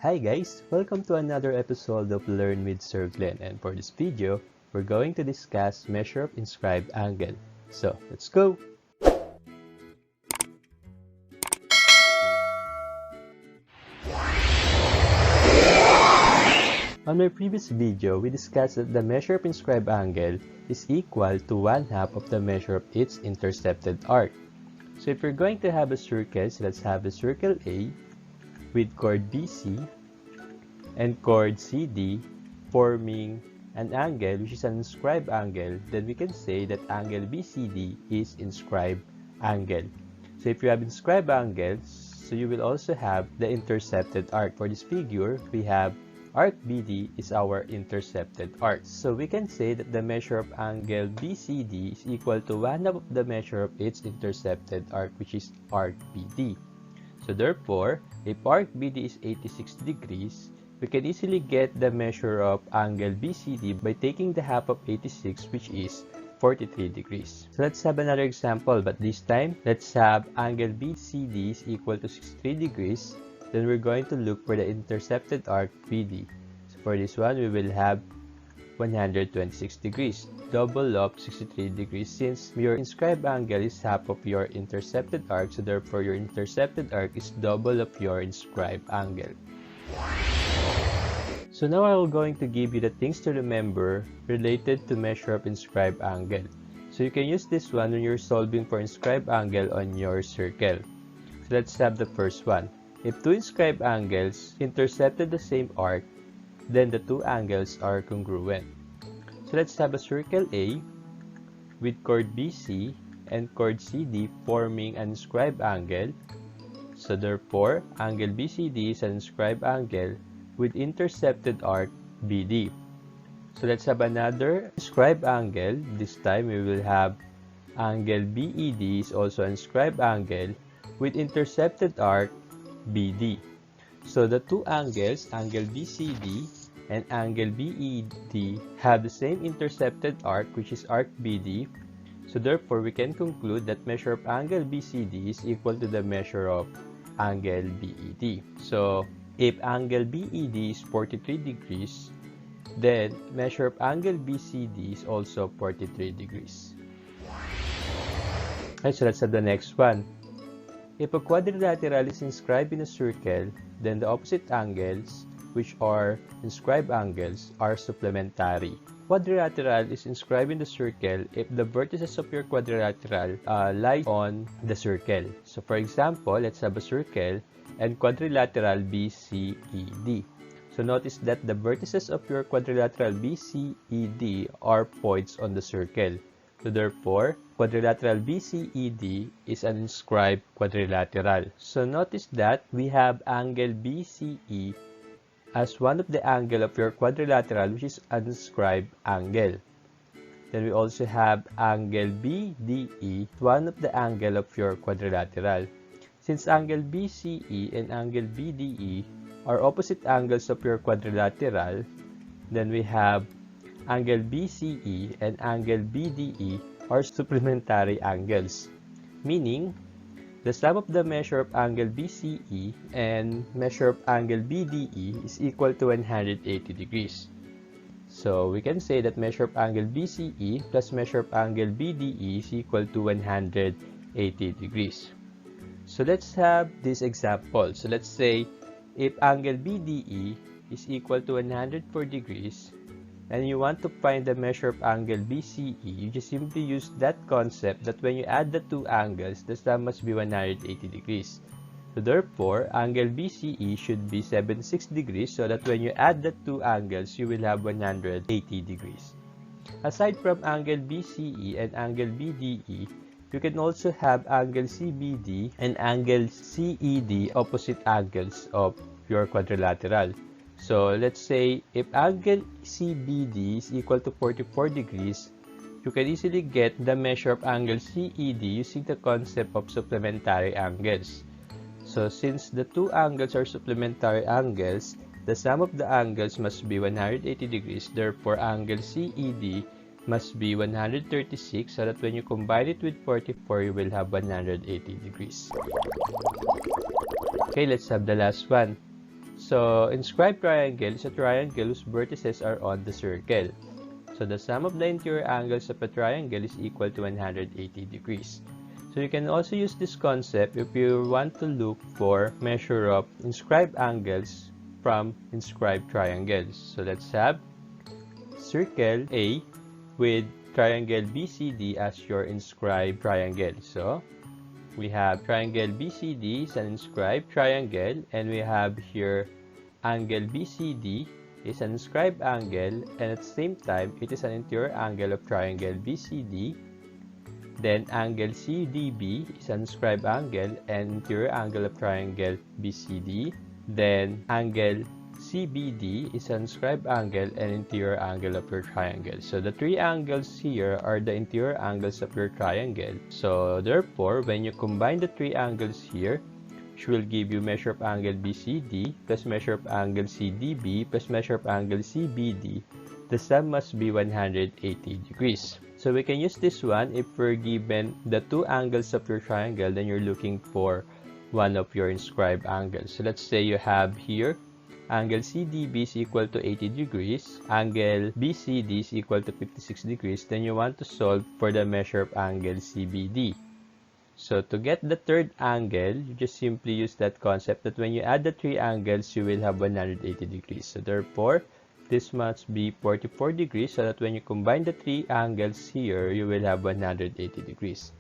Hi guys! Welcome to another episode of Learn with Sir Glenn, and for this video, we're going to discuss measure of inscribed angle. So, let's go! On my previous video, we discussed that the measure of inscribed angle is equal to 1/2 of the measure of its intercepted arc. So if we're going to have a circle, so let's have a circle A with chord BC and chord CD forming an angle which is an inscribed angle, then we can say that angle BCD is inscribed angle. So if you have inscribed angles, so you will also have the intercepted arc. For this figure, we have arc BD is our intercepted arc. So we can say that the measure of angle BCD is equal to 1/2 of the measure of its intercepted arc, which is arc BD. So therefore, if arc BD is 86 degrees, we can easily get the measure of angle BCD by taking the half of 86, which is 43 degrees. So let's have another example, but this time, let's have angle BCD is equal to 63 degrees. Then we're going to look for the intercepted arc BD. So for this one, we will have 126 degrees, double of 63 degrees, since your inscribed angle is half of your intercepted arc, so therefore your intercepted arc is double of your inscribed angle. So now I'm going to give you the things to remember related to measure of inscribed angle. So you can use this one when you're solving for inscribed angle on your circle. So let's have the first one. If two inscribed angles intercepted the same arc, then the two angles are congruent. So let's have a circle A with chord BC and chord CD forming an inscribed angle. So therefore, angle BCD is an inscribed angle with intercepted arc BD. So let's have another inscribed angle. This time we will have angle BED is also an inscribed angle with intercepted arc BD. So the two angles, angle BCD and angle BED, have the same intercepted arc, which is arc BD. So therefore, we can conclude that measure of angle BCD is equal to the measure of angle BED. So if angle BED is 43 degrees, then measure of angle BCD is also 43 degrees. Okay, so let's have the next one. If a quadrilateral is inscribed in a circle, then the opposite angles, which are inscribed angles, are supplementary. Quadrilateral is inscribed in the circle if the vertices of your quadrilateral lie on the circle. So for example, let's have a circle and quadrilateral BCED. So notice that the vertices of your quadrilateral BCED are points on the circle. So therefore, quadrilateral BCED is an inscribed quadrilateral. So notice that we have angle BCE as one of the angle of your quadrilateral, which is an inscribed angle. Then we also have angle BDE, one of the angle of your quadrilateral. Since angle BCE and angle BDE are opposite angles of your quadrilateral, then we have angle BCE and angle BDE are supplementary angles, meaning the sum of the measure of angle BCE and measure of angle BDE is equal to 180 degrees. So we can say that measure of angle BCE plus measure of angle BDE is equal to 180 degrees. So let's have this example. So let's say if angle BDE is equal to 104 degrees, and you want to find the measure of angle BCE, you just simply use that concept that when you add the two angles, the sum must be 180 degrees. So therefore, angle BCE should be 76 degrees, so that when you add the two angles, you will have 180 degrees. Aside from angle BCE and angle BDE, you can also have angle CBD and angle CED, opposite angles of your quadrilateral. So let's say if angle CBD is equal to 44 degrees, you can easily get the measure of angle CED using the concept of supplementary angles. So since the two angles are supplementary angles, the sum of the angles must be 180 degrees. Therefore, angle CED must be 136, so that when you combine it with 44, you will have 180 degrees. Okay, let's have the last one. So, inscribed triangle is a triangle whose vertices are on the circle. So, the sum of the interior angles of a triangle is equal to 180 degrees. So, you can also use this concept if you want to look for measure of inscribed angles from inscribed triangles. So, let's have circle A with triangle BCD as your inscribed triangle. So, we have triangle BCD is an inscribed triangle, and we have here angle BCD is an inscribed angle, and at the same time it is an interior angle of triangle BCD. Then angle CDB is an inscribed angle and interior angle of triangle BCD. Then angle CBD is an inscribed angle and interior angle of your triangle. So the three angles here are the interior angles of your triangle. So therefore, when you combine the three angles here, which will give you measure of angle BCD plus measure of angle CDB plus measure of angle CBD, the sum must be 180 degrees. So we can use this one if we're given the two angles of your triangle, then you're looking for one of your inscribed angles. So let's say you have here angle CDB is equal to 80 degrees, angle BCD is equal to 56 degrees, then you want to solve for the measure of angle CBD. So to get the third angle, you just simply use that concept that when you add the three angles, you will have 180 degrees. So therefore, this must be 44 degrees, so that when you combine the three angles here, you will have 180 degrees.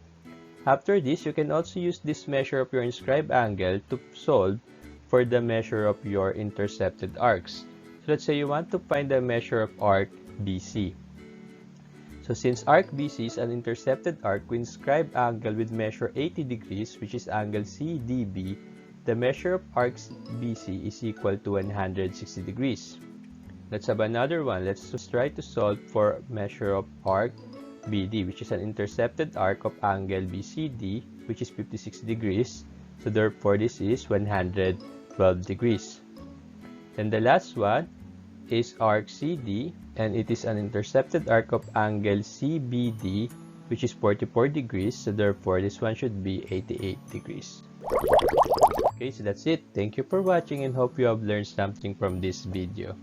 After this, you can also use this measure of your inscribed angle to solve for the measure of your intercepted arcs. So let's say you want to find the measure of arc BC. So since arc BC is an intercepted arc with inscribed angle with measure 80 degrees, which is angle CDB, the measure of arc BC is equal to 160 degrees. Let's have another one. Let's just try to solve for measure of arc BD, which is an intercepted arc of angle BCD, which is 56 degrees. So therefore, this is 112 degrees. And the last one is arc CD, and it is an intercepted arc of angle CBD, which is 44 degrees. So therefore, this one should be 88 degrees. Okay, so that's it. Thank you for watching and hope you have learned something from this video.